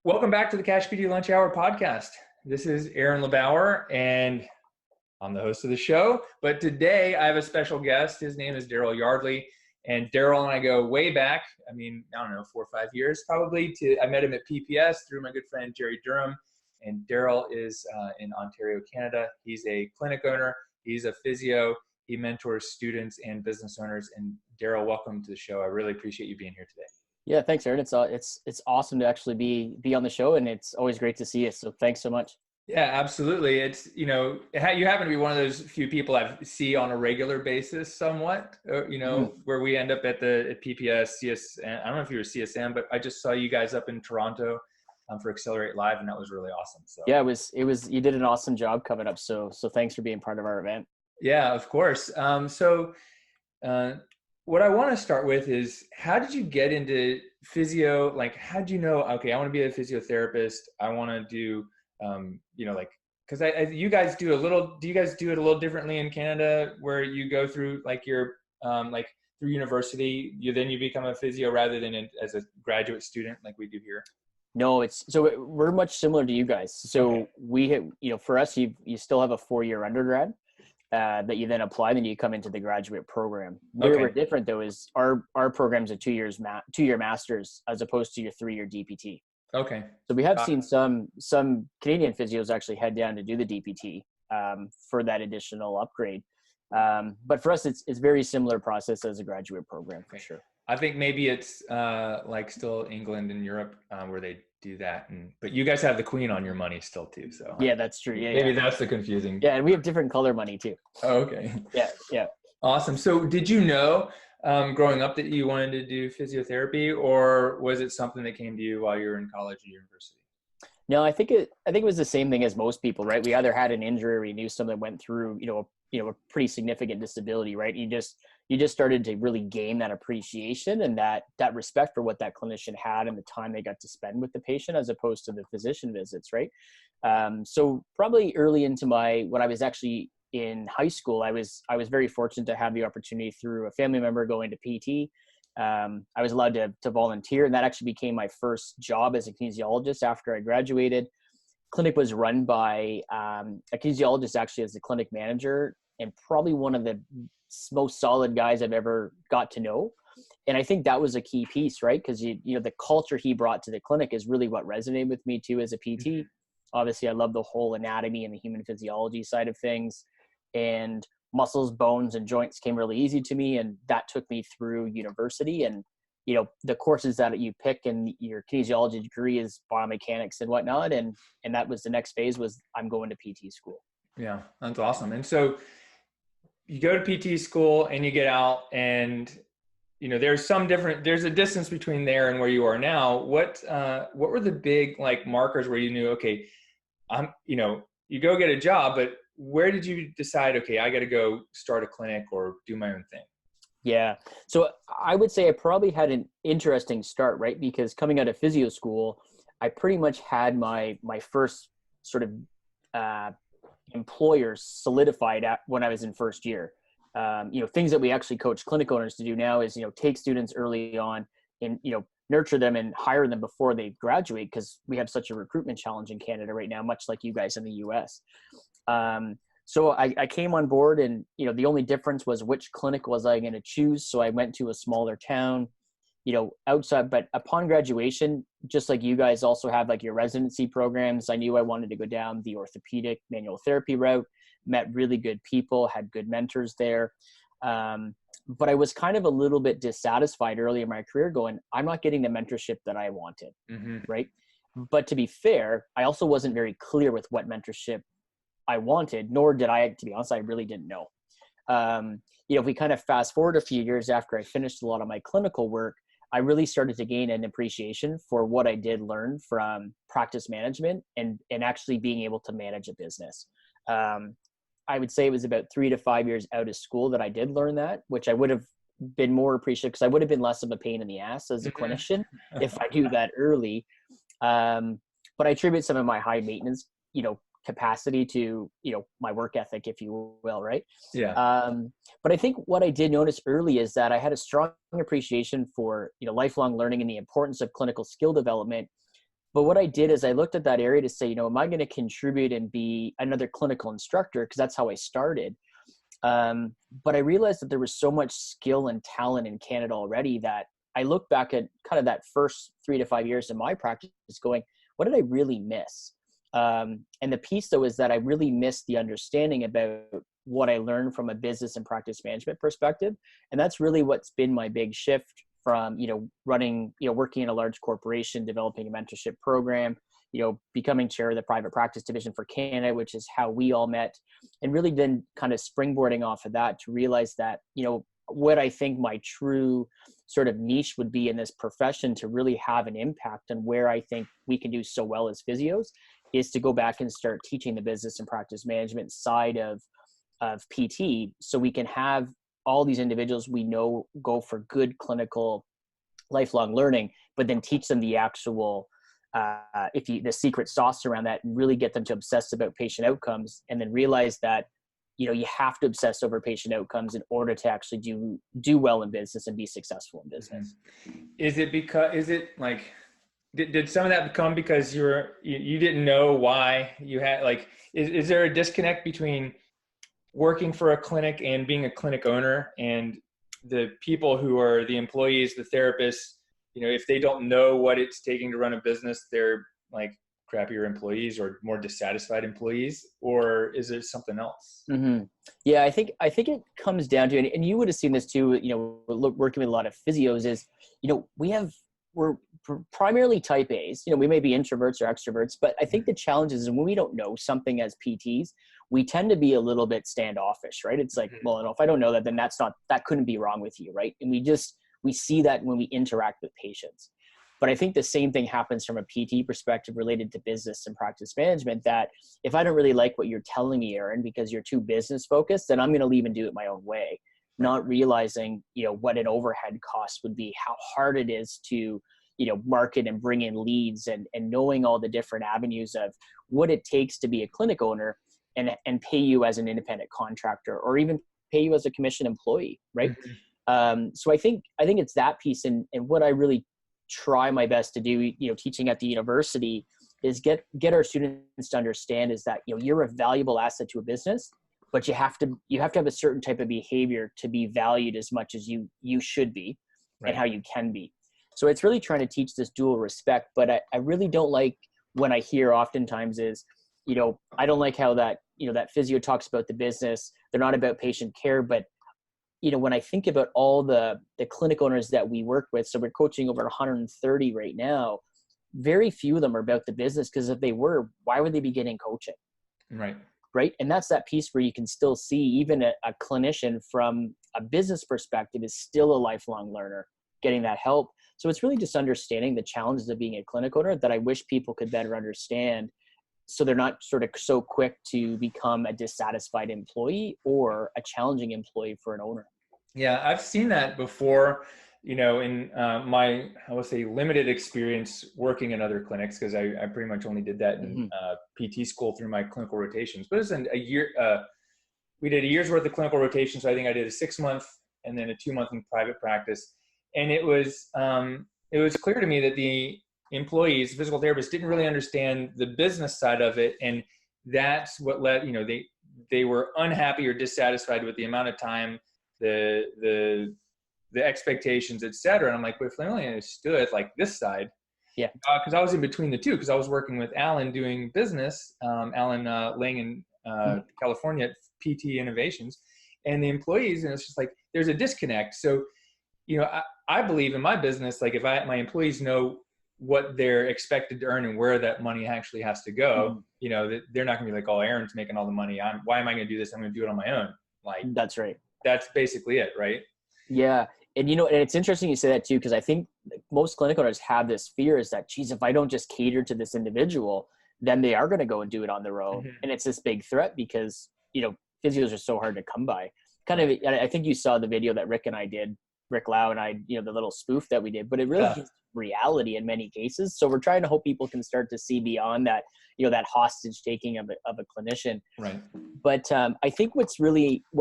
Welcome back to the CashPT Lunch Hour podcast. This is Aaron LeBauer, and I'm the host of the show. But today I have a special guest. His name is Daryl Yardley, and Daryl and I go way back. I don't know, 4 or 5 years probably. I met him at PPS through my good friend Jerry Durham, and Daryl is in Ontario, Canada. He's a clinic owner. He's a physio. He mentors students and business owners. And Daryl, welcome to the show. I really appreciate you being here today. Yeah, thanks, Aaron. It's awesome to actually be on the show, and it's always great to see you. So thanks so much. Yeah, absolutely. It's, you happen to be one of those few people I see on a regular basis somewhat, where we end up at PPS, CSM. I don't know if you were CSM, but I just saw you guys up in Toronto for Accelerate Live, and that was really awesome. So yeah, it was, you did an awesome job coming up. So thanks for being part of our event. Yeah, of course. What I want to start with is, how did you get into physio? Like, how did you know, okay, I want to be a physiotherapist. I want to do, because you guys do you guys do it a little differently in Canada, where you go through through university, you become a physio rather than as a graduate student like we do here? No, we're much similar to you guys. So okay. We have, for us, you still have a 4-year undergrad. That you then apply, then you come into the graduate program. Where we're different though is our program's a 2-year master's as opposed to your 3-year DPT. Okay. So we have seen some Canadian physios actually head down to do the DPT for that additional upgrade. But for us, it's very similar process as a graduate program for sure. I think maybe it's still England and Europe where they do that, but you guys have the Queen on your money still too. So yeah, that's true. Yeah, maybe that's the confusing. Yeah, and we have different color money too. Oh, okay. Yeah. Awesome. So did you know growing up that you wanted to do physiotherapy, or was it something that came to you while you were in college or university? No, I think it was the same thing as most people, right? We either had an injury or we knew someone went through, a pretty significant disability, right? You just started to really gain that appreciation and that respect for what that clinician had and the time they got to spend with the patient as opposed to the physician visits, right? So probably early into when I was actually in high school, I was very fortunate to have the opportunity through a family member going to PT. I was allowed to volunteer, and that actually became my first job as a kinesiologist after I graduated. Clinic was run by a kinesiologist actually as the clinic manager, and probably one of the most solid guys I've ever got to know. And I think that was a key piece, right? Because the culture he brought to the clinic is really what resonated with me too as a PT. Mm-hmm. Obviously, I love the whole anatomy and the human physiology side of things, and muscles, bones, and joints came really easy to me, and that took me through university. And the courses that you pick in your kinesiology degree is biomechanics and whatnot, and that was the next phase, was I'm going to PT school. Yeah, that's awesome. And so you go to PT school and you get out, and there's a distance between there and where you are now. What were the big markers where you knew, okay, you go get a job, but where did you decide, okay, I got to go start a clinic or do my own thing? Yeah. So I would say I probably had an interesting start, right? Because coming out of physio school, I pretty much had my first sort of employer solidified when I was in first year. Things that we actually coach clinic owners to do now is, take students early on and, nurture them and hire them before they graduate, because we have such a recruitment challenge in Canada right now, much like you guys in the US. So I came on board, and, the only difference was which clinic was I going to choose. So I went to a smaller town, outside, but upon graduation, just like you guys also have your residency programs, I knew I wanted to go down the orthopedic manual therapy route, met really good people, had good mentors there. But I was kind of a little bit dissatisfied early in my career going, I'm not getting the mentorship that I wanted. Mm-hmm. Right. But to be fair, I also wasn't very clear with what mentorship I wanted, nor did I, to be honest, I really didn't know. If we kind of fast forward a few years after I finished a lot of my clinical work, I really started to gain an appreciation for what I did learn from practice management and actually being able to manage a business. I would say it was about 3 to 5 years out of school that I did learn that, which I would have been more appreciative, because I would have been less of a pain in the ass as a clinician if I knew that early. But I attribute some of my high maintenance, capacity to, my work ethic, if you will. Right. Yeah. But I think what I did notice early is that I had a strong appreciation for, lifelong learning and the importance of clinical skill development. But what I did is I looked at that area to say, am I going to contribute and be another clinical instructor? Because that's how I started. But I realized that there was so much skill and talent in Canada already that I look back at kind of that first 3 to 5 years of my practice going, what did I really miss? And the piece though is that I really missed the understanding about what I learned from a business and practice management perspective. And that's really what's been my big shift from, running, working in a large corporation, developing a mentorship program, becoming chair of the private practice division for Canada, which is how we all met, and really then kind of springboarding off of that to realize that, what I think my true sort of niche would be in this profession to really have an impact on where I think we can do so well as physios is to go back and start teaching the business and practice management side of PT, so we can have all these individuals we know go for good clinical lifelong learning, but then teach them the actual the secret sauce around that, and really get them to obsess about patient outcomes, and then realize that you have to obsess over patient outcomes in order to actually do well in business and be successful in business. Is it like, did some of that come because you didn't know why you had, like, is there a disconnect between working for a clinic and being a clinic owner, and the people who are the employees, the therapists, if they don't know what it's taking to run a business, they're like crappier employees or more dissatisfied employees, or is there something else? Mm-hmm. Yeah, I think it comes down to, and you would have seen this too, working with a lot of physios is, we're primarily type A's, we may be introverts or extroverts, but I think the challenge is when we don't know something as PTs, we tend to be a little bit standoffish, right? It's like, well, if I don't know that, then that couldn't be wrong with you, right? And we see that when we interact with patients. But I think the same thing happens from a PT perspective related to business and practice management, that if I don't really like what you're telling me, Aaron, because you're too business focused, then I'm going to leave and do it my own way, not realizing, what an overhead cost would be, how hard it is to, market and bring in leads, and knowing all the different avenues of what it takes to be a clinic owner and pay you as an independent contractor, or even pay you as a commission employee. Right. Mm-hmm. So I think it's that piece. And what I really try my best to do, teaching at the university, is get our students to understand is that, you're a valuable asset to a business, but you have to have a certain type of behavior to be valued as much as you should be, right, and how you can be. So it's really trying to teach this dual respect, but I really don't like when I hear oftentimes is, I don't like how that, that physio talks about the business. They're not about patient care, but when I think about all the clinic owners that we work with, so we're coaching over 130 right now, very few of them are about the business, because if they were, why would they be getting coaching? Right. And that's that piece where you can still see even a clinician from a business perspective is still a lifelong learner getting that help. So it's really just understanding the challenges of being a clinic owner that I wish people could better understand, so they're not sort of so quick to become a dissatisfied employee or a challenging employee for an owner. Yeah, I've seen that before, in my, I would say, limited experience working in other clinics, because I pretty much only did that in PT school through my clinical rotations. But it was a year, we did a year's worth of clinical rotations. So I think I did a 6-month and then a 2-month in private practice. And it was clear to me that the employees, physical therapists, didn't really understand the business side of it. And that's what led, they were unhappy or dissatisfied with the amount of time, the expectations, et cetera. And I'm like, but if they only understood like this side, yeah, because I was in between the two, because I was working with Alan doing business, Alan Lang in California at PT Innovations, and the employees, and it's just like there's a disconnect. So, I believe in my business, like if my employees know what they're expected to earn and where that money actually has to go, they're not gonna be like, oh, Aaron's making all the money. Why am I gonna do this? I'm gonna do it on my own. Like, that's right. That's basically it, right? Yeah. And, and it's interesting you say that too, because I think most clinic owners have this fear is that, geez, if I don't just cater to this individual, then they are going to go and do it on their own. Mm-hmm. And it's this big threat because, physios are so hard to come by. Kind of, I think you saw the video that Rick and I did, Rick Lau and I, the little spoof that we did, but it really is reality in many cases. So we're trying to hope people can start to see beyond that, that hostage taking of a clinician. Right. But I think what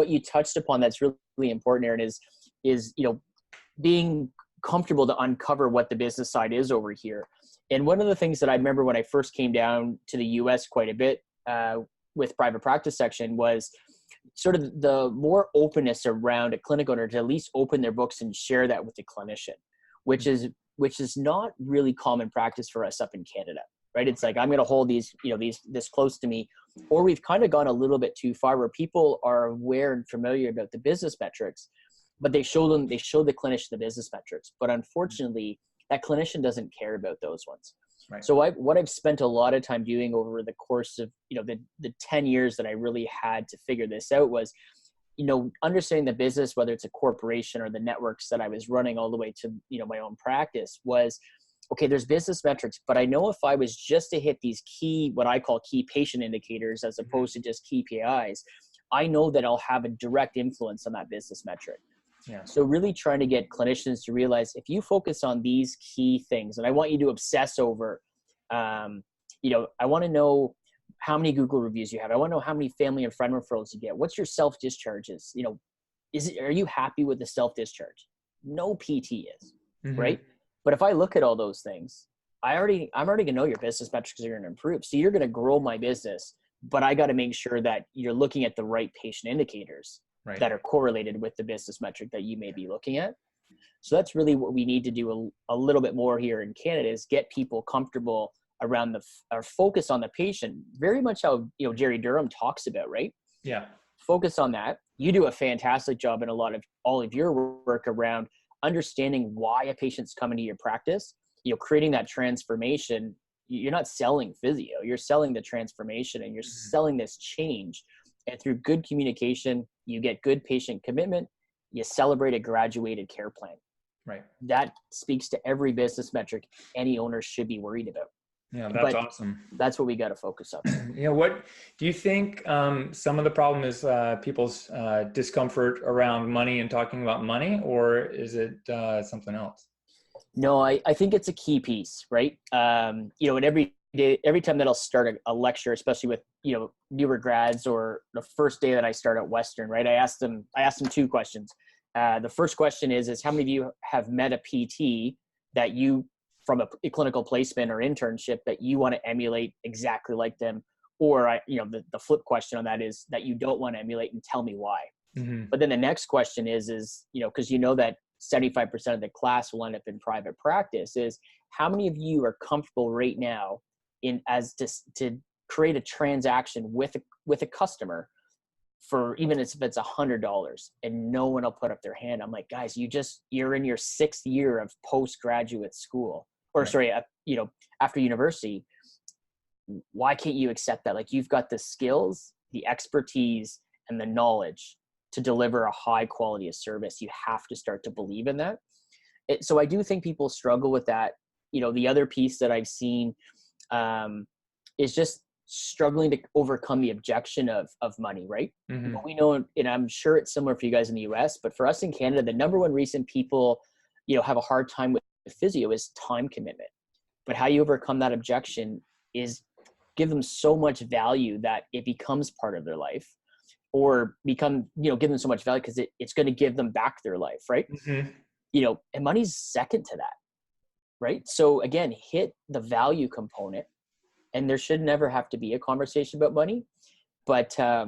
you touched upon that's really important, Aaron, is being comfortable to uncover what the business side is over here. And one of the things that I remember when I first came down to the US quite a bit with private practice section was sort of the more openness around a clinic owner to at least open their books and share that with the clinician, which is not really common practice for us up in Canada, right? It's like, I'm going to hold these, this close to me, or we've kind of gone a little bit too far where people are aware and familiar about the business metrics, but they show the clinician the business metrics. But unfortunately, that clinician doesn't care about those ones. Right. So what I've spent a lot of time doing over the course of, the 10 years that I really had to figure this out was, understanding the business, whether it's a corporation or the networks that I was running all the way to, my own practice, was, okay, there's business metrics, but I know if I was just to hit these key, what I call key patient indicators, as opposed to just KPIs, I know that I'll have a direct influence on that business metric. Yeah. So really trying to get clinicians to realize, if you focus on these key things, and I want you to obsess over, I want to know how many Google reviews you have. I want to know how many family and friend referrals you get. What's your self-discharges? Are you happy with the self-discharge? No PT is, right? But if I look at all those things, I'm already going to know your business metrics are going to improve. So you're going to grow my business, but I got to make sure that you're looking at the right patient indicators that are correlated with the business metric that you may be looking at. So that's really what we need to do a little bit more here in Canada, is get people comfortable around our focus on the patient, very much how, Jerry Durham talks about, right? Yeah. Focus on that. You do a fantastic job in all of your work around understanding why a patient's coming to your practice, creating that transformation. You're not selling physio, you're selling the transformation, and you're selling this change. And through good communication, you get good patient commitment, you celebrate a graduated care plan. Right. That speaks to every business metric any owner should be worried about. Yeah, that's awesome. That's what we got to focus on. What do you think some of the problem is, people's discomfort around money and talking about money, or is it something else? No, I think it's a key piece, right? And every time that I'll start a lecture, especially with, newer grads, or the first day that I start at Western, right? I asked them 2 questions. The first question is how many of you have met a PT that you, from a clinical placement or internship, that you want to emulate exactly like them? Or the flip question on that is that you don't want to emulate, and tell me why. But then the next question is, because that 75% of the class will end up in private practice, is how many of you are comfortable right now to create a transaction with a customer for, even if it's $100, and no one will put up their hand. I'm like, guys, you're in your 6th year of postgraduate school, or sorry, after university. Why can't you accept that? Like, you've got the skills, the expertise, and the knowledge to deliver a high quality of service. You have to start to believe in that. So I do think people struggle with that. The other piece that I've seen is just struggling to overcome the objection of money, right? But we know, and I'm sure it's similar for you guys in the US, but for us in Canada, the number one reason people, have a hard time with physio is time commitment. But how you overcome that objection is give them so much value that it becomes part of their life, or give them so much value because it's going to give them back their life, right? And money's second to that, right? So again, hit the value component, and there should never have to be a conversation about money. But I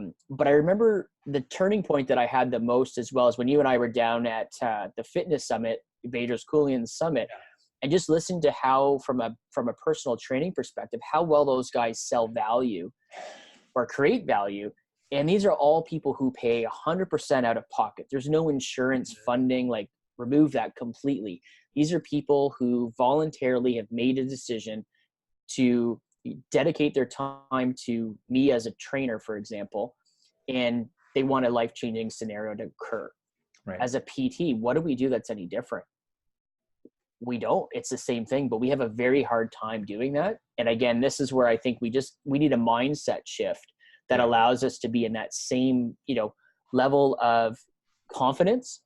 remember the turning point that I had the most, as well, as when you and I were down at the fitness summit, Bader's Coolian Summit, and just listening to how, from a personal training perspective, how well those guys sell value or create value. And these are all people who pay 100% out of pocket. There's no insurance funding, like, remove that completely. These are people who voluntarily have made a decision to dedicate their time to me as a trainer, for example, and they want a life-changing scenario to occur. Right. As a PT, what do we do that's any different? We don't. It's the same thing, but we have a very hard time doing that. And again, this is where I think we need a mindset shift that allows us to be in that same, level of confidence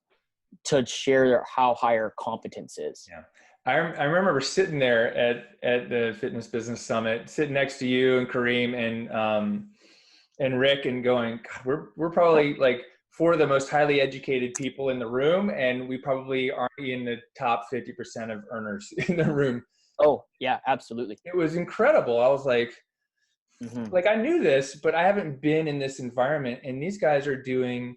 to share how high our competence is. Yeah. I remember sitting there at the Fitness Business Summit, sitting next to you and Kareem and Rick, and going, God, we're probably like 4 of the most highly educated people in the room, and we probably aren't in the top 50% of earners in the room. Oh yeah, absolutely. It was incredible. I was Mm-hmm. like I knew this, but I haven't been in this environment. And these guys are doing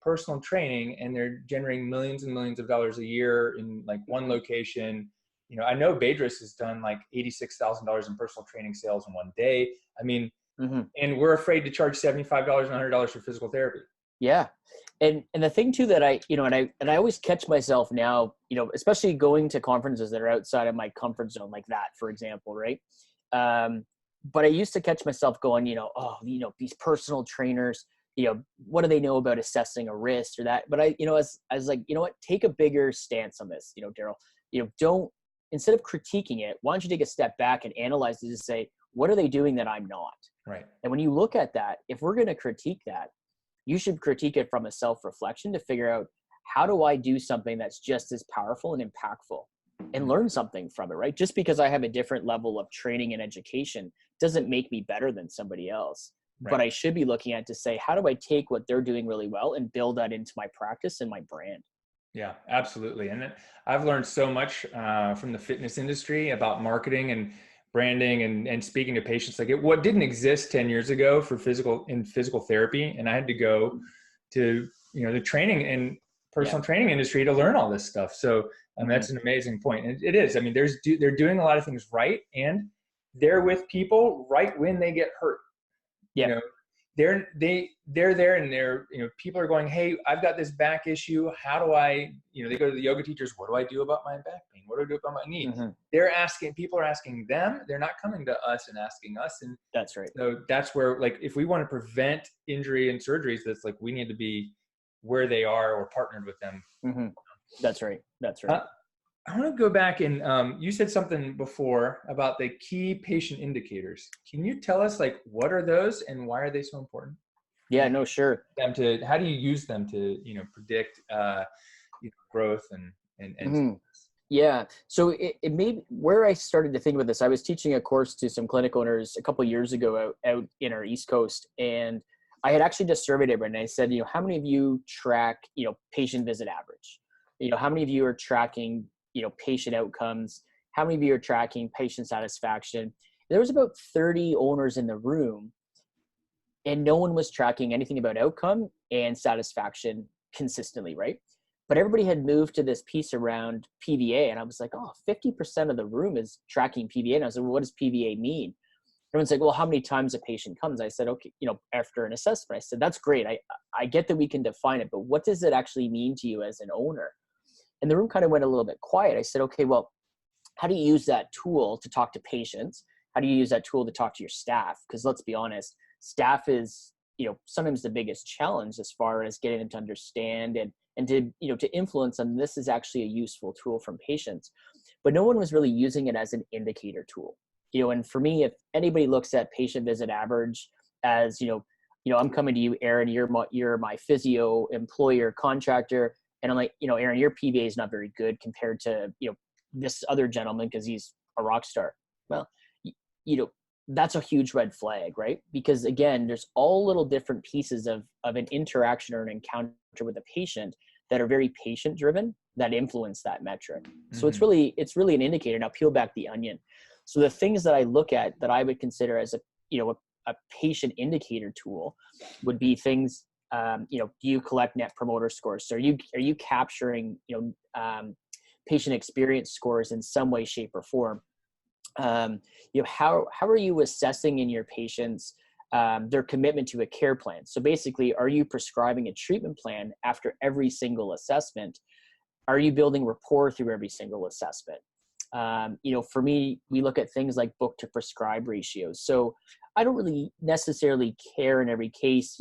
personal training and they're generating millions and millions of dollars a year in like one location. You know, I know Badris has done like $86,000 in personal training sales in one day. I mean, Mm-hmm. and we're afraid to charge $75 and $100 for physical therapy. Yeah. And the thing too that I, and I always catch myself now, especially going to conferences that are outside of my comfort zone, like that, for example, right? But I used to catch myself going, these personal trainers, what do they know about assessing a wrist or that? But I was like, you know what, take a bigger stance on this, Daryl, don't, instead of critiquing it, why don't you take a step back and analyze it and say, what are they doing that I'm not? Right. And when you look at that, if we're going to critique that, you should critique it from a self-reflection to figure out, how do I do something that's just as powerful and impactful and learn something from it, right? Just because I have a different level of training and education doesn't make me better than somebody else. Right. But I should be looking at to say, how do I take what they're doing really well and build that into my practice and my brand? Yeah, absolutely. And I've learned so much from the fitness industry about marketing and branding and speaking to patients. Like what didn't exist 10 years ago for physical therapy. And I had to go to, the training and personal training industry to learn all this stuff. So that's an amazing point. And it is, I mean, they're doing a lot of things right. And they're with people right when they get hurt. Yeah. They're there and people are going, hey, I've got this back issue. How do I, they go to the yoga teachers. What do I do about my back pain? What do I do about my knee? People are asking them. They're not coming to us and asking us. And that's right. So that's where, like, if we want to prevent injury and surgeries, that's like, we need to be where they are or partnered with them. That's right. That's right. I want to go back and you said something before about the key patient indicators. Can you tell us, like, what are those and why are they so important? Yeah, no, sure. How do you use them to, predict growth and Yeah. So it made, where I started to think about this, I was teaching a course to some clinic owners a couple of years ago out in our East Coast. And I had actually just surveyed everyone and I said, how many of you track, patient visit average? How many of you are tracking, patient outcomes? How many of you are tracking patient satisfaction? There was about 30 owners in the room and no one was tracking anything about outcome and satisfaction consistently, right? But everybody had moved to this piece around PVA. And I was like, 50% of the room is tracking PVA. And I was like, well, what does PVA mean? Everyone's like, well, how many times a patient comes? I said, okay, after an assessment, I said, that's great. I get that we can define it, but what does it actually mean to you as an owner? And the room kind of went a little bit quiet. I said, okay, well, how do you use that tool to talk to patients? How do you use that tool to talk to your staff? Because let's be honest, staff is, sometimes the biggest challenge as far as getting them to understand and to, to influence them. This is actually a useful tool from patients, but no one was really using it as an indicator tool. And for me, if anybody looks at patient visit average as, I'm coming to you, Aaron, you're my physio employer contractor. And I'm like, Aaron, your PVA is not very good compared to, this other gentleman because he's a rock star. Well, that's a huge red flag, right? Because again, there's all little different pieces of an interaction or an encounter with a patient that are very patient driven that influence that metric. So it's really an indicator. Now peel back the onion. So the things that I look at that I would consider as a patient indicator tool would be things, do you collect net promoter scores? So are you capturing, patient experience scores in some way, shape, or form? How are you assessing in your patients their commitment to a care plan? So basically, are you prescribing a treatment plan after every single assessment? Are you building rapport through every single assessment? For me, we look at things like book to prescribe ratios. So I don't really necessarily care in every case,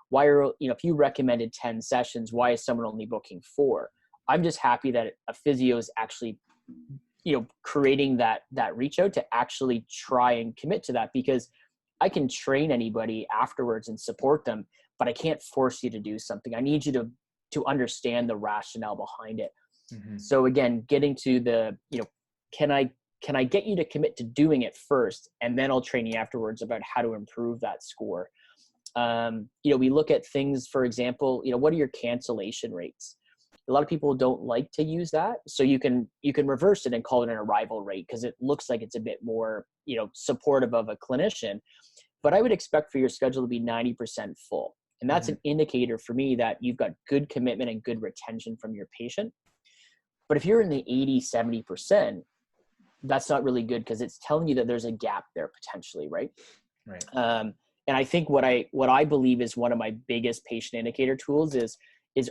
why are, if you recommended 10 sessions, why is someone only booking 4? I'm just happy that a physio is actually, creating that reach out to actually try and commit to that, because I can train anybody afterwards and support them, but I can't force you to do something. I need you to understand the rationale behind it. So again, getting to the, can I get you to commit to doing it first, and then I'll train you afterwards about how to improve that score. We look at things, for example, what are your cancellation rates? A lot of people don't like to use that. So you can reverse it and call it an arrival rate, because it looks like it's a bit more, supportive of a clinician. But I would expect for your schedule to be 90% full. And that's an indicator for me that you've got good commitment and good retention from your patient. But if you're in the 80, 70%, that's not really good, because it's telling you that there's a gap there potentially, right? Right. And I think what I believe is one of my biggest patient indicator tools is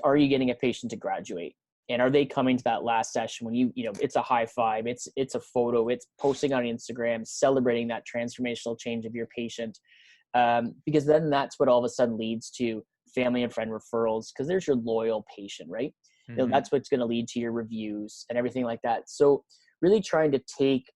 are you getting a patient to graduate? And are they coming to that last session when it's a high five, it's a photo, it's posting on Instagram, celebrating that transformational change of your patient. Because then that's what all of a sudden leads to family and friend referrals, because there's your loyal patient, right? That's what's going to lead to your reviews and everything like that. So really trying to take,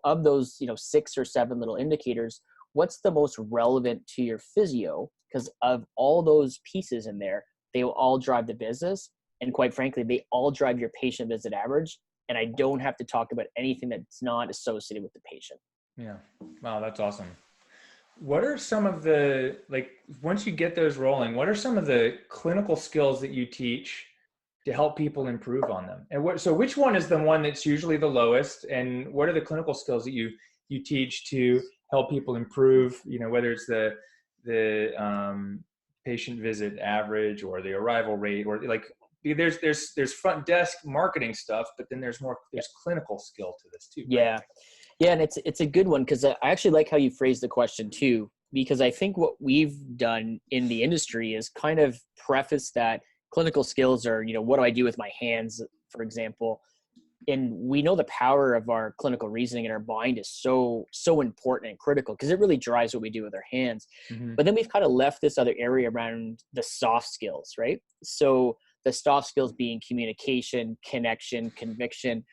of those, 6 or 7 little indicators, what's the most relevant to your physio? Because of all those pieces in there, they will all drive the business. And quite frankly, they all drive your patient visit average. And I don't have to talk about anything that's not associated with the patient. Yeah. Wow, that's awesome. What are some of the, once you get those rolling, what are some of the clinical skills that you teach to help people improve on them? And so which one is the one that's usually the lowest? And what are the clinical skills that you teach to help people improve, whether it's the patient visit average or the arrival rate, or there's front desk marketing stuff, but then there's clinical skill to this too. Yeah. Yeah. And it's a good one, because I actually like how you phrased the question too, because I think what we've done in the industry is kind of preface that clinical skills are, what do I do with my hands, for example. And we know the power of our clinical reasoning in our mind is so important and critical, because it really drives what we do with our hands. But then we've kind of left this other area around the soft skills, right? So the soft skills being communication, connection, conviction.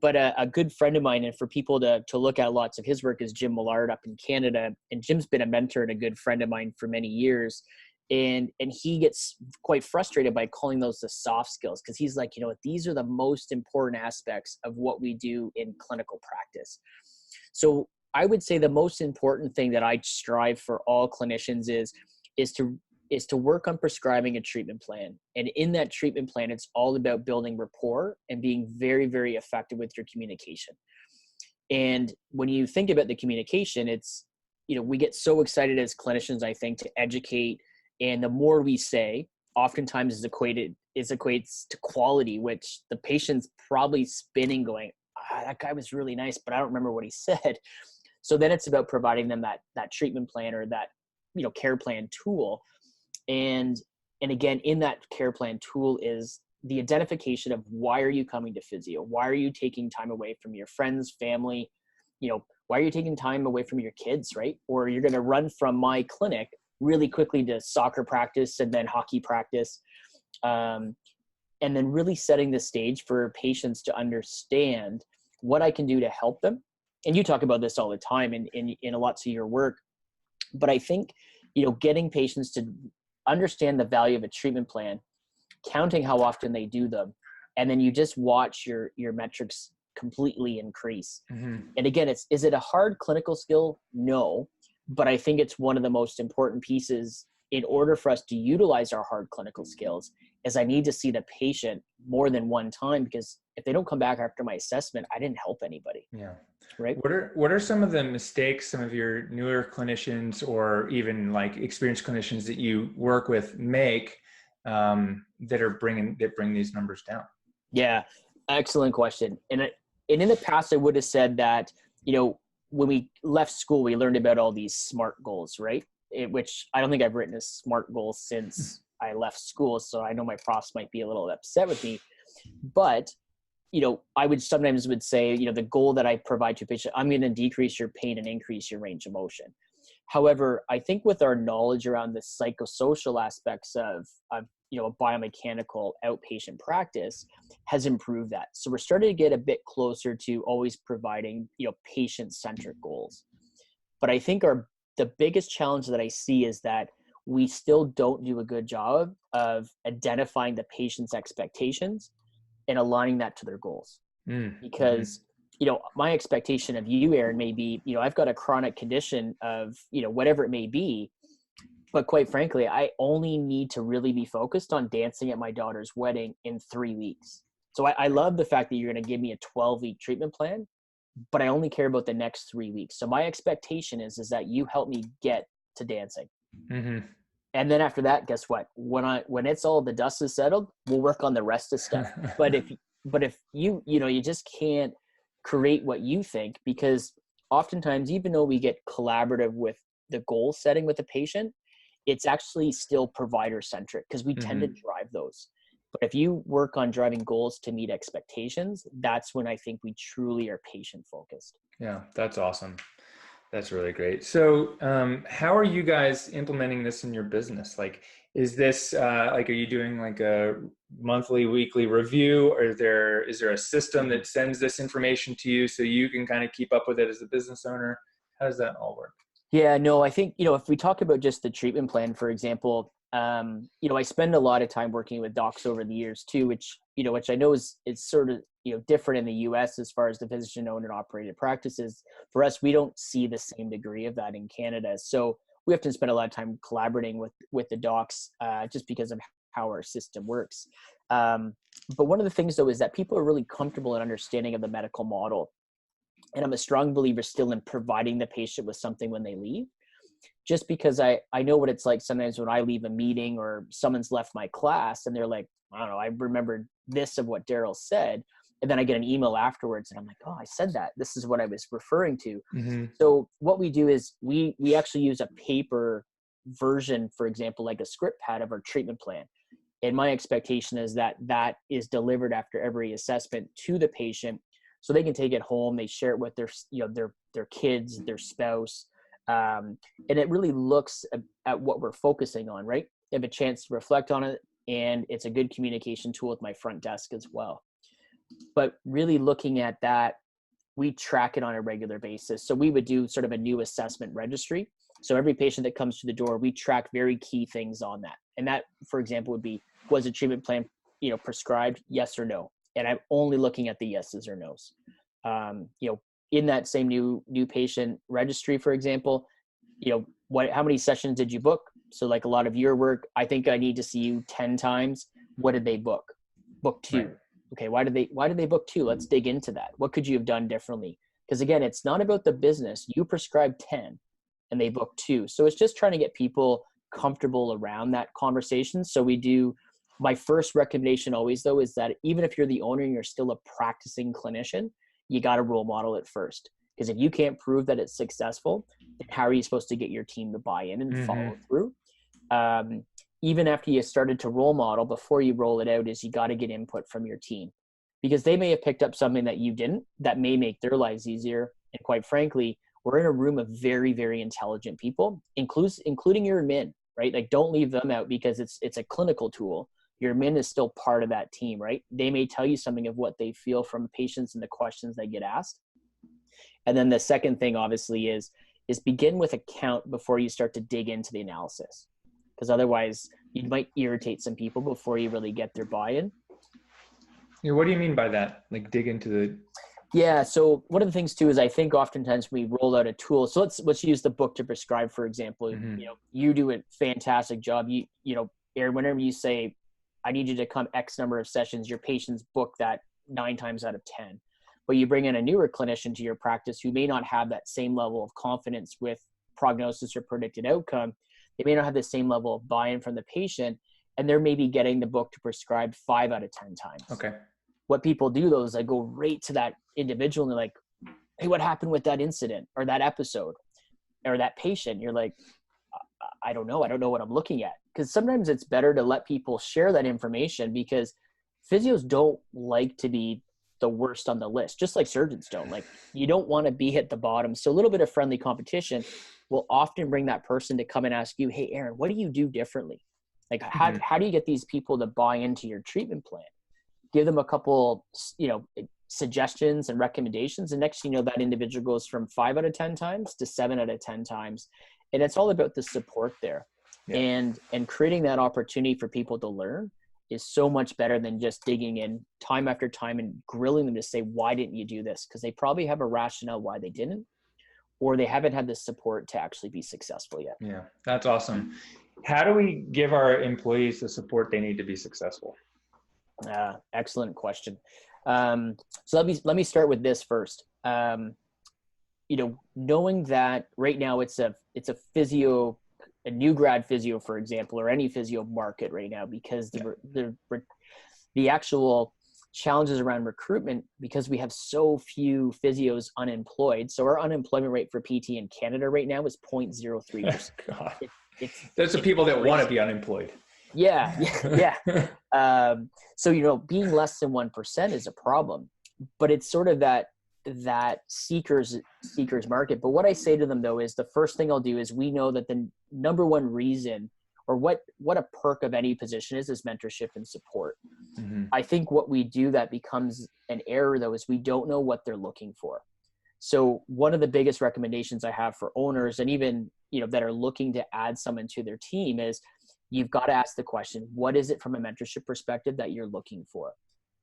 But a good friend of mine, and for people to look at lots of his work, is Jim Millard up in Canada. And Jim's been a mentor and a good friend of mine for many years. And he gets quite frustrated by calling those the soft skills, because he's like, these are the most important aspects of what we do in clinical practice. So I would say the most important thing that I strive for all clinicians is to work on prescribing a treatment plan. And in that treatment plan, it's all about building rapport and being very, very effective with your communication. And when you think about the communication, it's, we get so excited as clinicians, I think, to educate. And the more we say, oftentimes equates to quality, which the patient's probably spinning going, that guy was really nice, but I don't remember what he said. So then it's about providing them that treatment plan or that, care plan tool. And again, in that care plan tool is the identification of why are you coming to physio? Why are you taking time away from your friends, family? Why are you taking time away from your kids, right? Or you're going to run from my clinic really quickly to soccer practice and then hockey practice. And then really setting the stage for patients to understand what I can do to help them. And you talk about this all the time in lots of your work. But I think, getting patients to understand the value of a treatment plan, counting how often they do them, and then you just watch your metrics completely increase. And again, is it a hard clinical skill? No. But I think it's one of the most important pieces in order for us to utilize our hard clinical skills, is I need to see the patient more than one time, because if they don't come back after my assessment, I didn't help anybody. Yeah. Right. What are some of the mistakes some of your newer clinicians, or even experienced clinicians that you work with, make that bring these numbers down? Yeah. Excellent question. And in the past, I would have said that, when we left school, we learned about all these SMART goals, right? Which I don't think I've written a SMART goal since I left school. So I know my profs might be a little upset with me, but, I would sometimes say, the goal that I provide to a patient, I'm going to decrease your pain and increase your range of motion. However, I think with our knowledge around the psychosocial aspects of a biomechanical outpatient practice has improved that. So we're starting to get a bit closer to always providing, patient-centric goals. But I think the biggest challenge that I see is that we still don't do a good job of identifying the patient's expectations and aligning that to their goals. Because, my expectation of you, Aaron, may be, I've got a chronic condition of, whatever it may be. But quite frankly, I only need to really be focused on dancing at my daughter's wedding in 3 weeks. So I love the fact that you're going to give me a 12-week treatment plan, but I only care about the next 3 weeks. So my expectation is that you help me get to dancing. Mm-hmm. And then after that, guess what? When it's all, the dust is settled, we'll work on the rest of stuff. But if you just can't create what you think, because oftentimes, even though we get collaborative with the goal setting with the patient, it's actually still provider centric because we tend to drive those. But if you work on driving goals to meet expectations, that's when I think we truly are patient focused. Yeah, that's awesome. That's really great. So, how are you guys implementing this in your business? Like, is this are you doing like a monthly, weekly review, or is there a system that sends this information to you so you can kind of keep up with it as a business owner? How does that all work? Yeah, no, I think, if we talk about just the treatment plan, for example, I spend a lot of time working with docs over the years too, which I know it's sort of, different in the US as far as the physician owned and operated practices. For us, we don't see the same degree of that in Canada. So we have to spend a lot of time collaborating with the docs, just because of how our system works. But one of the things though, is that people are really comfortable in understanding of the medical model. And I'm a strong believer still in providing the patient with something when they leave, just because I know what it's like sometimes when I leave a meeting or someone's left my class and they're like, I don't know, I remembered this of what Daryl said. And then I get an email afterwards and I'm like, oh, I said that. This is what I was referring to. Mm-hmm. So what we do is we actually use a paper version, for example, like a script pad of our treatment plan. And my expectation is that is delivered after every assessment to the patient, so they can take it home. They share it with their kids, their spouse, and it really looks at what we're focusing on. Right, they have a chance to reflect on it, and it's a good communication tool with my front desk as well. But really looking at that, we track it on a regular basis. So we would do sort of a new assessment registry. So every patient that comes to the door, we track very key things on that. And that, for example, would be, was a treatment plan, prescribed, yes or no? And I'm only looking at the yeses or nos. In that same new patient registry, for example, how many sessions did you book? So like a lot of your work, I think I need to see you 10 times. What did they book? Book 2. Right. Okay. Why did they book 2? Let's dig into that. What could you have done differently? Because again, it's not about the business. You prescribed 10 and they booked 2. So it's just trying to get people comfortable around that conversation. So we do, my first recommendation always though, is that even if you're the owner and you're still a practicing clinician, you got to role model it first. Because if you can't prove that it's successful, then how are you supposed to get your team to buy in and follow through? Even after you started to role model, before you roll it out, is you got to get input from your team, because they may have picked up something that you didn't, that may make their lives easier. And quite frankly, we're in a room of very, very intelligent people, including your admin, right? Like, don't leave them out, because it's a clinical tool. Your admin is still part of that team, right? They may tell you something of what they feel from patients and the questions they get asked. And then the second thing obviously is begin with a count before you start to dig into the analysis, because otherwise you might irritate some people before you really get their buy-in. Yeah, what do you mean by that? Like, dig into the... Yeah. So one of the things too is I think oftentimes we roll out a tool. So let's use the book to prescribe, for example. You do a fantastic job. Aaron, whenever you say, I need you to come X number of sessions, your patients book that 9 times out of 10. But you bring in a newer clinician to your practice who may not have that same level of confidence with prognosis or predicted outcome. They may not have the same level of buy-in from the patient, and they're maybe getting the book to prescribe 5 out of 10 times. Okay. What people do though is they go right to that individual and they're like, hey, what happened with that incident or that episode or that patient? You're like, I don't know. I don't know what I'm looking at. Because sometimes it's better to let people share that information, because physios don't like to be the worst on the list, just like surgeons don't. Like, you don't want to be at the bottom. So a little bit of friendly competition will often bring that person to come and ask you, hey, Aaron, what do you do differently? Like, how do you get these people to buy into your treatment plan? Give them a couple, suggestions and recommendations. And next, that individual goes from 5 out of 10 times to 7 out of 10 times. And it's all about the support there. Yeah. And creating that opportunity for people to learn is so much better than just digging in time after time and grilling them to say, why didn't you do this? Because they probably have a rationale why they didn't. or they haven't had the support to actually be successful yet. Yeah, that's awesome. How do we give our employees the support they need to be successful? Excellent question. So let me start with this first. Knowing that right now it's a physio, a new grad physio, for example, or any physio market right now, because the actual challenges around recruitment, because we have so few physios unemployed. So our unemployment rate for PT in Canada right now is 0.03%. God. Those are people that want to be unemployed. Yeah. So, being less than 1% is a problem, but it's sort of that seekers market. But what I say to them though, is the first thing I'll do is, we know that the number one reason, or what a perk of any position is mentorship and support. Mm-hmm. I think what we do that becomes an error though, is we don't know what they're looking for. So one of the biggest recommendations I have for owners, and even, that are looking to add someone to their team, is you've got to ask the question, what is it from a mentorship perspective that you're looking for?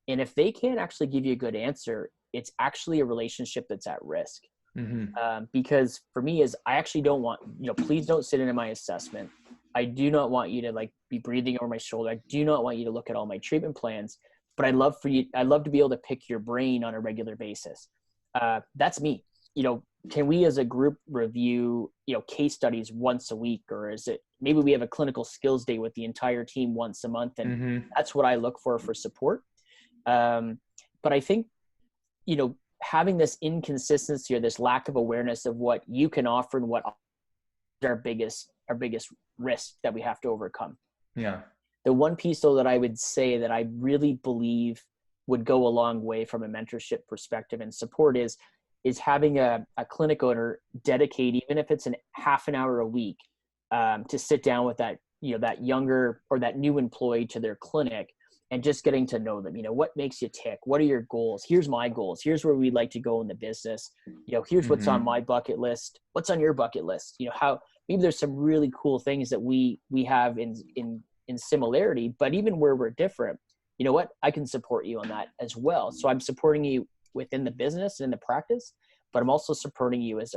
And if they can't actually give you a good answer, it's actually a relationship that's at risk. Mm-hmm. Because for me is, I actually don't want, please don't sit into my assessment. I do not want you to be breathing over my shoulder. I do not want you to look at all my treatment plans, but I'd love to be able to pick your brain on a regular basis. That's me. Can we as a group review, case studies once a week, or is it maybe we have a clinical skills day with the entire team once a month? And mm-hmm. that's what I look for support. But I think, having this inconsistency or this lack of awareness of what you can offer and what our biggest risk that we have to overcome. Yeah. The one piece though that I would say that I really believe would go a long way from a mentorship perspective and support is having a clinic owner dedicate, even if it's half an hour a week, to sit down with that younger or that new employee to their clinic, and just getting to know them. What makes you tick? What are your goals? Here's my goals. Here's where we'd like to go in the business. Here's what's on my bucket list. What's on your bucket list? How maybe there's some really cool things that we have in similarity, but even where we're different, I can support you on that as well. So I'm supporting you within the business and in the practice, but I'm also supporting you as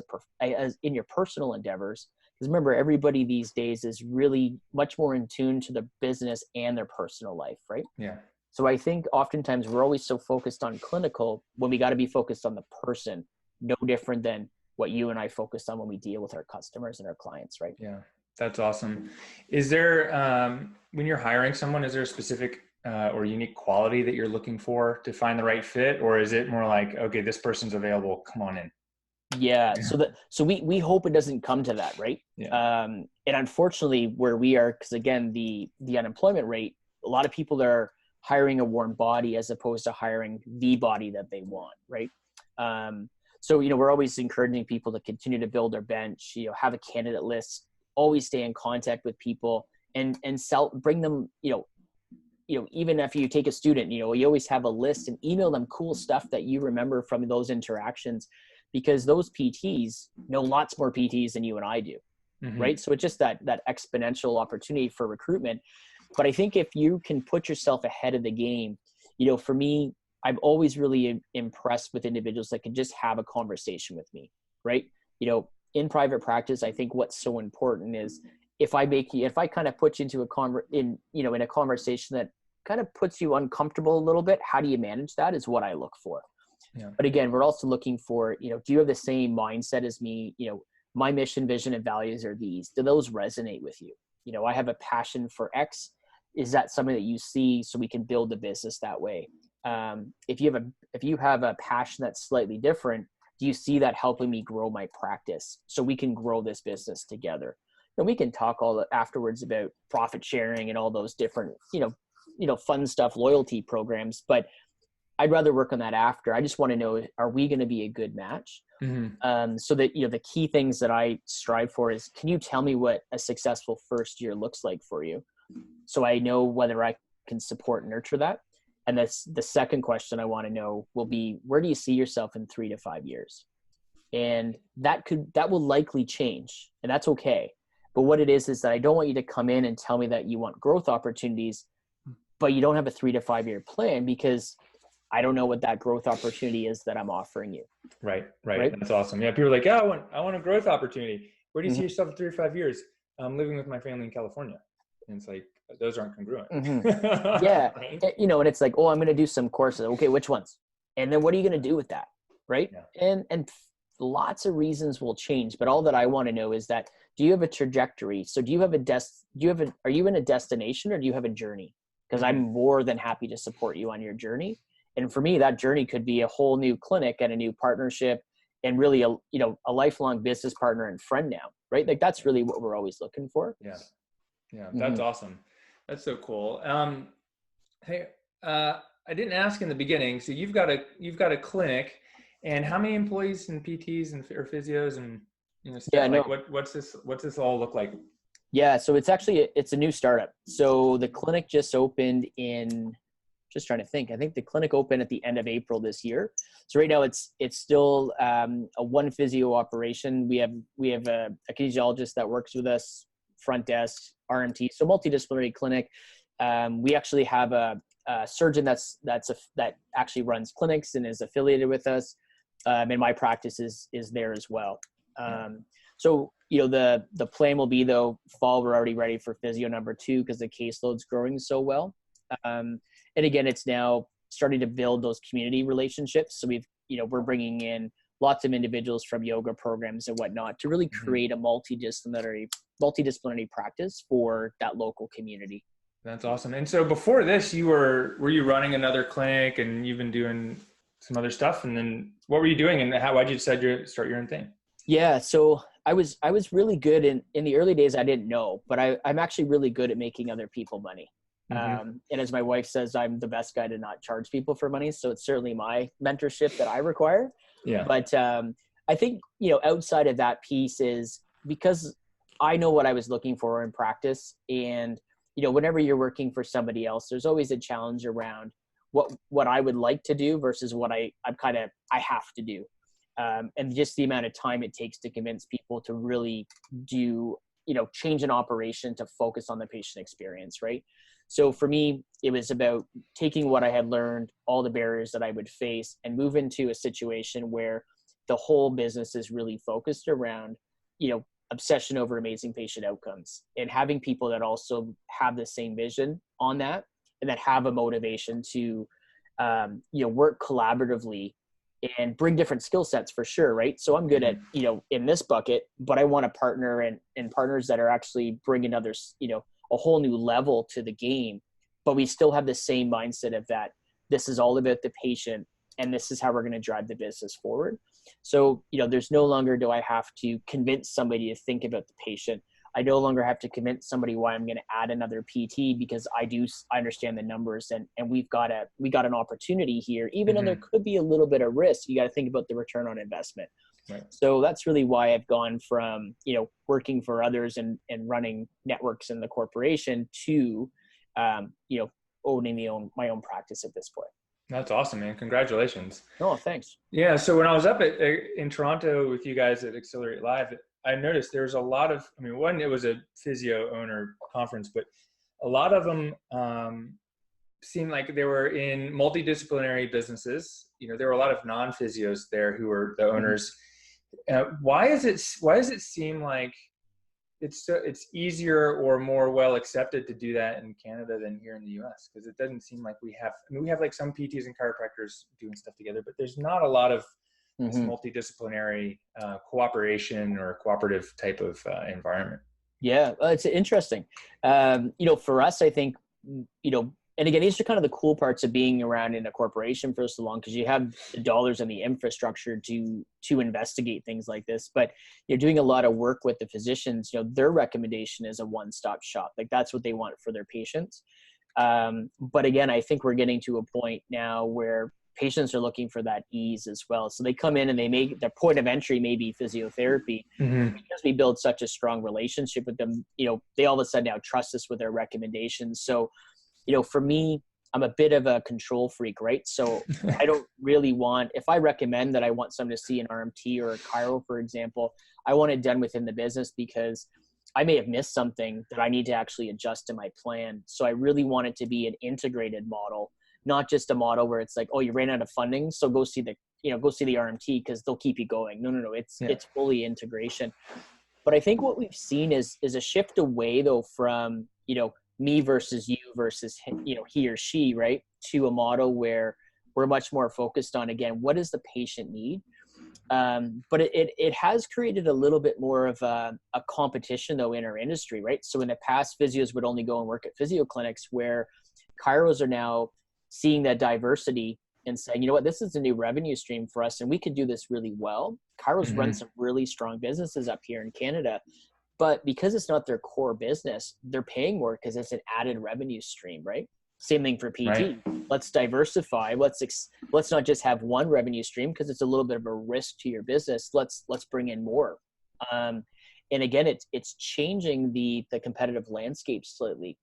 in your personal endeavors. Because remember, everybody these days is really much more in tune to the business and their personal life, right? Yeah. So I think oftentimes we're always so focused on clinical when we got to be focused on the person, no different than what you and I focus on when we deal with our customers and our clients, right? Yeah, that's awesome. Is there, when you're hiring someone, is there a specific or unique quality that you're looking for to find the right fit? Or is it more like, okay, this person's available, come on in? Yeah. So we hope it doesn't come to that, right? Yeah. And unfortunately where we are, because again, the unemployment rate, a lot of people are hiring a warm body as opposed to hiring the body that they want, right? So, we're always encouraging people to continue to build their bench, have a candidate list, always stay in contact with people and bring them, even if you take a student, you always have a list and email them cool stuff that you remember from those interactions, because those PTs know lots more PTs than you and I do. Mm-hmm. Right. So it's just that exponential opportunity for recruitment. But I think if you can put yourself ahead of the game, for me, I'm always really impressed with individuals that can just have a conversation with me. Right. In private practice, I think what's so important is if I kind of put you into in a conversation that kind of puts you uncomfortable a little bit, how do you manage that is what I look for. Yeah. But again, we're also looking for, do you have the same mindset as me? My mission, vision, and values are these. Do those resonate with you? I have a passion for X. Is that something that you see so we can build the business that way? If you have a passion that's slightly different, do you see that helping me grow my practice so we can grow this business together? And we can talk all afterwards about profit sharing and all those different, fun stuff, loyalty programs, but I'd rather work on that after. I just want to know, are we going to be a good match? Mm-hmm. So that, the key things that I strive for is, can you tell me what a successful first year looks like for you? So I know whether I can support and nurture that. And that's the second question I want to know will be, where do you see yourself in 3 to 5 years? And that will likely change, and that's okay. But what it is that I don't want you to come in and tell me that you want growth opportunities, but you don't have a 3 to 5 year plan, because I don't know what that growth opportunity is that I'm offering you. Right. Right. That's awesome. Yeah. People are like, yeah, I want a growth opportunity. Where do you see Mm-hmm. yourself in 3 or 5 years? I'm living with my family in California. And it's like, those aren't congruent. Mm-hmm. Yeah. Right? And it's like, oh, I'm going to do some courses. Okay. Which ones? And then what are you going to do with that? Right. Yeah. And lots of reasons will change, but all that I want to know is that, do you have a trajectory? So do you have are you in a destination, or do you have a journey? Because I'm more than happy to support you on your journey. And for me, that journey could be a whole new clinic and a new partnership, and really a lifelong business partner and friend now, right? Like that's really what we're always looking for. Yeah. That's awesome. That's so cool. Hey, I didn't ask in the beginning. So you've got a clinic, and how many employees and PTs or physios and Yeah, like no. what's this all look like? Yeah, so it's a new startup. So the clinic just opened in, just trying to think. I think the clinic opened at the end of April this year. So right now it's still a one physio operation. We have a kinesiologist that works with us, front desk, RMT, so multidisciplinary clinic. We actually have a surgeon that actually runs clinics and is affiliated with us. And my practice is there as well. So, the plan will be, though, fall, we're already ready for physio number 2 because the caseload's growing so well. And again, it's now starting to build those community relationships. So we're bringing in lots of individuals from yoga programs and whatnot to really create a multidisciplinary practice for that local community. That's awesome. And so before this, were you running another clinic, and you've been doing some other stuff? And then what were you doing, and why'd you decide to start your own thing? Yeah. So I was really good in the early days. I didn't know, but I'm actually really good at making other people money. And as my wife says, I'm the best guy to not charge people for money. So it's certainly my mentorship that I require. Yeah. But I think, outside of that piece is because I know what I was looking for in practice. And, whenever you're working for somebody else, there's always a challenge around what I would like to do versus what I have to do. And just the amount of time it takes to convince people to really do, change an operation to focus on the patient experience, right? So for me, it was about taking what I had learned, all the barriers that I would face, and move into a situation where the whole business is really focused around, obsession over amazing patient outcomes, and having people that also have the same vision on that, and that have a motivation to, work collaboratively and bring different skill sets for sure. Right. So I'm good at, in this bucket, but I want to partner and partners that are actually bringing others, a whole new level to the game, but we still have the same mindset of that. This is all about the patient, and this is how we're going to drive the business forward. So, there's no longer do I have to convince somebody to think about the patient. I no longer have to convince somebody why I'm going to add another PT, because I understand the numbers, and we got an opportunity here, even though there could be a little bit of risk. You got to think about the return on investment. Right. So that's really why I've gone from, working for others and running networks in the corporation to, owning my own practice at this point. That's awesome, man. Congratulations. Oh, thanks. Yeah. So when I was up in Toronto with you guys at Accelerate Live, I noticed there's a lot of, one, it was a physio owner conference, but a lot of them seemed like they were in multidisciplinary businesses. There were a lot of non-physios there who were the owners. Why does it seem like it's easier or more well accepted to do that in Canada than here in the US? Because it doesn't seem like we have like some PTs and chiropractors doing stuff together, but there's not a lot of this multidisciplinary cooperation or cooperative type of environment. Yeah, it's interesting. For us, I think, and again, these are kind of the cool parts of being around in a corporation for so long, because you have the dollars and the infrastructure to investigate things like this. But you're doing a lot of work with the physicians. Their recommendation is a one-stop shop. Like that's what they want for their patients. But again, I think we're getting to a point now where patients are looking for that ease as well. So they come in and they make their point of entry maybe physiotherapy. Because we build such a strong relationship with them, they all of a sudden now trust us with their recommendations. So, for me, I'm a bit of a control freak, right? So I don't really want, if I recommend that I want someone to see an RMT or a chiro, for example, I want it done within the business, because I may have missed something that I need to actually adjust to my plan. So I really want it to be an integrated model not just a model where it's like, oh, you ran out of funding, so go see the RMT because they'll keep you going. No. It's fully integration. But I think what we've seen is a shift away though from, me versus you versus, he or she, right? To a model where we're much more focused on, again, what does the patient need? But it has created a little bit more of a competition though in our industry, right? So in the past, physios would only go and work at physio clinics, where chiros are now seeing that diversity and saying, you know what, this is a new revenue stream for us and we could do this really well. Chiros run some really strong businesses up here in Canada, but because it's not their core business, they're paying more because it's an added revenue stream, right? Same thing for PT. Right. Let's diversify. Let's not just have one revenue stream because it's a little bit of a risk to your business. Let's bring in more. And again, it's changing the competitive landscape slightly,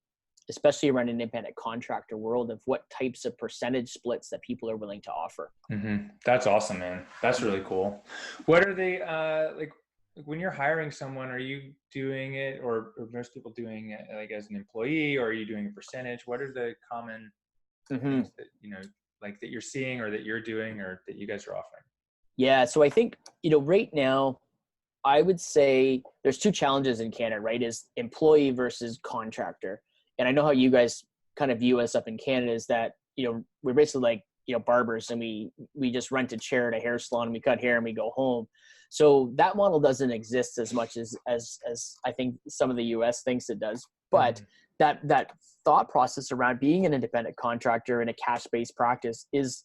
especially around an independent contractor world, of what types of percentage splits that people are willing to offer. That's awesome, man. That's really cool. What are they like when you're hiring someone? Are you doing it, or most people doing it like as an employee, or are you doing a percentage? What are the common things that like that you're seeing, or that you're doing, or that you guys are offering? Yeah, so I think right now, I would say there's two challenges in Canada, right? Is employee versus contractor. And I know how you guys kind of view us up in Canada is that, we're basically like, barbers, and we just rent a chair at a hair salon and we cut hair and we go home. So that model doesn't exist as much as I think some of the US thinks it does. But that thought process around being an independent contractor in a cash-based practice is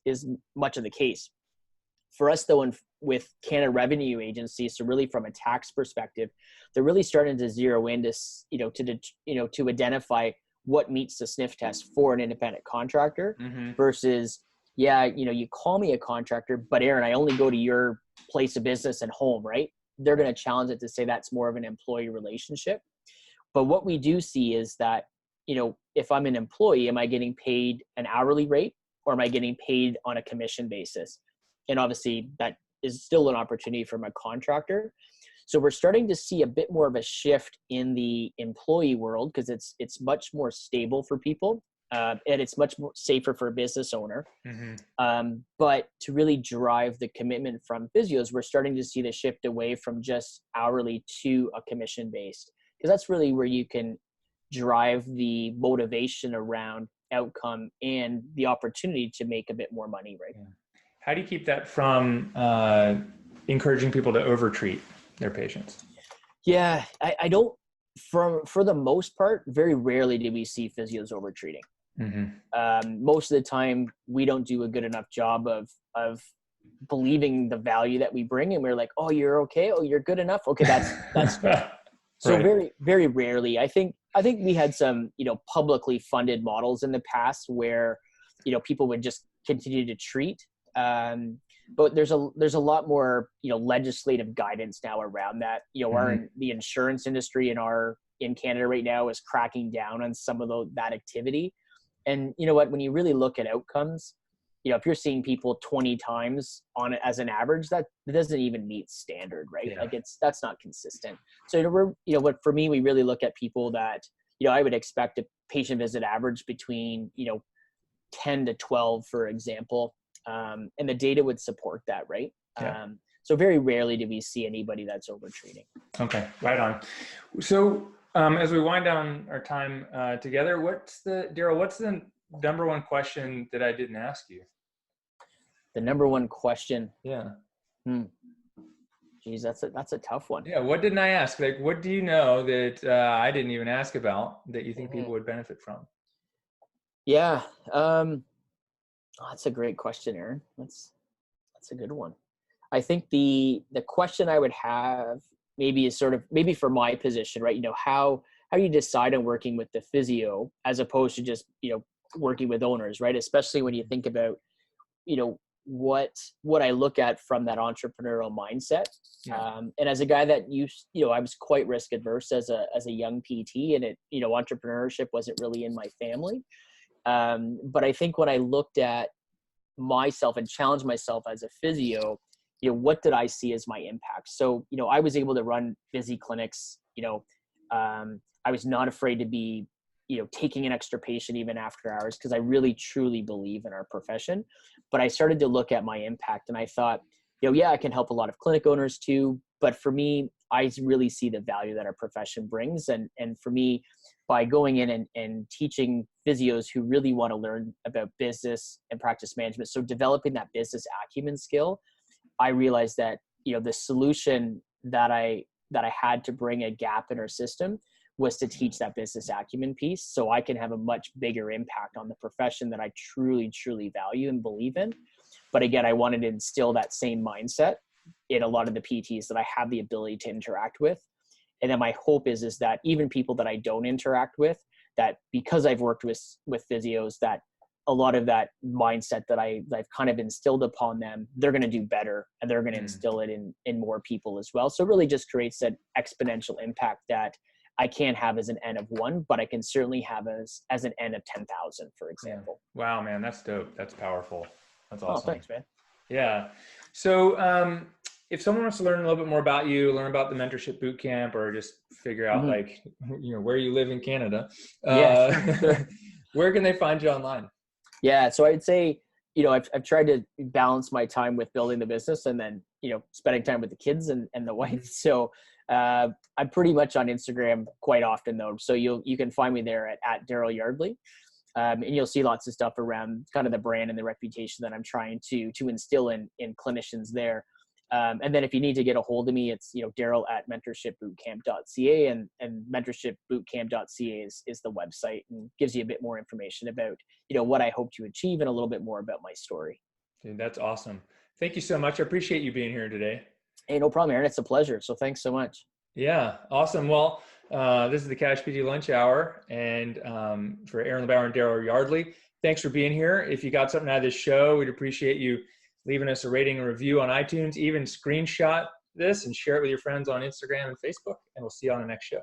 much of the case. For us though, with Canada Revenue Agency, so really from a tax perspective, they're really starting to zero in to identify what meets the sniff test for an independent contractor versus, you call me a contractor, but Aaron, I only go to your place of business and home, right? They're going to challenge it to say that's more of an employee relationship. But what we do see is that, if I'm an employee, am I getting paid an hourly rate, or am I getting paid on a commission basis? And obviously that is still an opportunity from a contractor. So we're starting to see a bit more of a shift in the employee world because it's much more stable for people, and it's much more safer for a business owner. But to really drive the commitment from physios, we're starting to see the shift away from just hourly to a commission based, because that's really where you can drive the motivation around outcome and the opportunity to make a bit more money, right? Yeah. How do you keep that from encouraging people to overtreat their patients? Yeah, I don't, for the most part, very rarely do we see physios overtreating. Most of the time, we don't do a good enough job of believing the value that we bring. And we're like, oh, you're okay. Oh, you're good enough. Okay. That's good. So very, very rarely, I think we had some, publicly funded models in the past where, people would just continue to treat. But there's a lot more, legislative guidance now around that. The insurance industry in Canada right now is cracking down on some of that activity. And you know what, when you really look at outcomes, if you're seeing people 20 times on it as an average, that doesn't even meet standard, right? Yeah. Like that's not consistent. So what for me, we really look at people that, I would expect a patient visit average between, 10 to 12, for example. And the data would support that, right? Yeah. So very rarely do we see anybody that's overtreating. Okay, right on. So as we wind down our time together, Daryl, what's the number one question that I didn't ask you? The number one question? Yeah. Geez, that's a tough one. Yeah, what didn't I ask? Like, what do you know that I didn't even ask about that you think people would benefit from? Yeah. That's a great question, Aaron. That's a good one. I think the question I would have maybe is sort of maybe for my position, right? How you decide on working with the physio as opposed to just, working with owners, right? Especially when you think about, what I look at from that entrepreneurial mindset. Yeah. And as a guy that I was quite risk adverse as a young PT, and entrepreneurship wasn't really in my family. But I think when I looked at myself and challenged myself as a physio, what did I see as my impact? So, I was able to run busy clinics. I was not afraid to be, taking an extra patient even after hours, because I really truly believe in our profession. But I started to look at my impact and I thought, yeah, I can help a lot of clinic owners too. But for me, I really see the value that our profession brings. And for me, by going in and teaching physios who really want to learn about business and practice management, so developing that business acumen skill, I realized that, the solution that I had to bring a gap in our system was to teach that business acumen piece, so I can have a much bigger impact on the profession that I truly, truly value and believe in. But again, I wanted to instill that same mindset in a lot of the PTs that I have the ability to interact with. And then my hope is that even people that I don't interact with, that because I've worked with physios, that a lot of that mindset that I've kind of instilled upon them, they're going to do better, and they're going to instill it in more people as well. So it really just creates that exponential impact that I can't have as an N of 1, but I can certainly have as an N of 10,000, for example. Yeah. Wow, man, that's dope. That's powerful. That's awesome. Oh, thanks, man. Yeah. So if someone wants to learn a little bit more about you, learn about the mentorship boot camp, or just figure out where you live in Canada, where can they find you online? Yeah. So I'd say, I've tried to balance my time with building the business and then, spending time with the kids and the wife. So I'm pretty much on Instagram quite often though. So you can find me there at Daryl Yardley. And you'll see lots of stuff around kind of the brand and the reputation that I'm trying to instill in clinicians there. And then if you need to get a hold of me, it's, Daryl at mentorshipbootcamp.ca, and mentorshipbootcamp.ca is the website, and gives you a bit more information about, what I hope to achieve and a little bit more about my story. Dude, that's awesome. Thank you so much. I appreciate you being here today. Hey, no problem, Aaron. It's a pleasure. So thanks so much. Yeah. Awesome. Well, this is the CashPT lunch hour, and for Aaron LeBauer and Daryl Yardley, thanks for being here. If you got something out of this show, we'd appreciate you leaving us a rating and review on iTunes. Even screenshot this and share it with your friends on Instagram and Facebook, and we'll see you on the next show.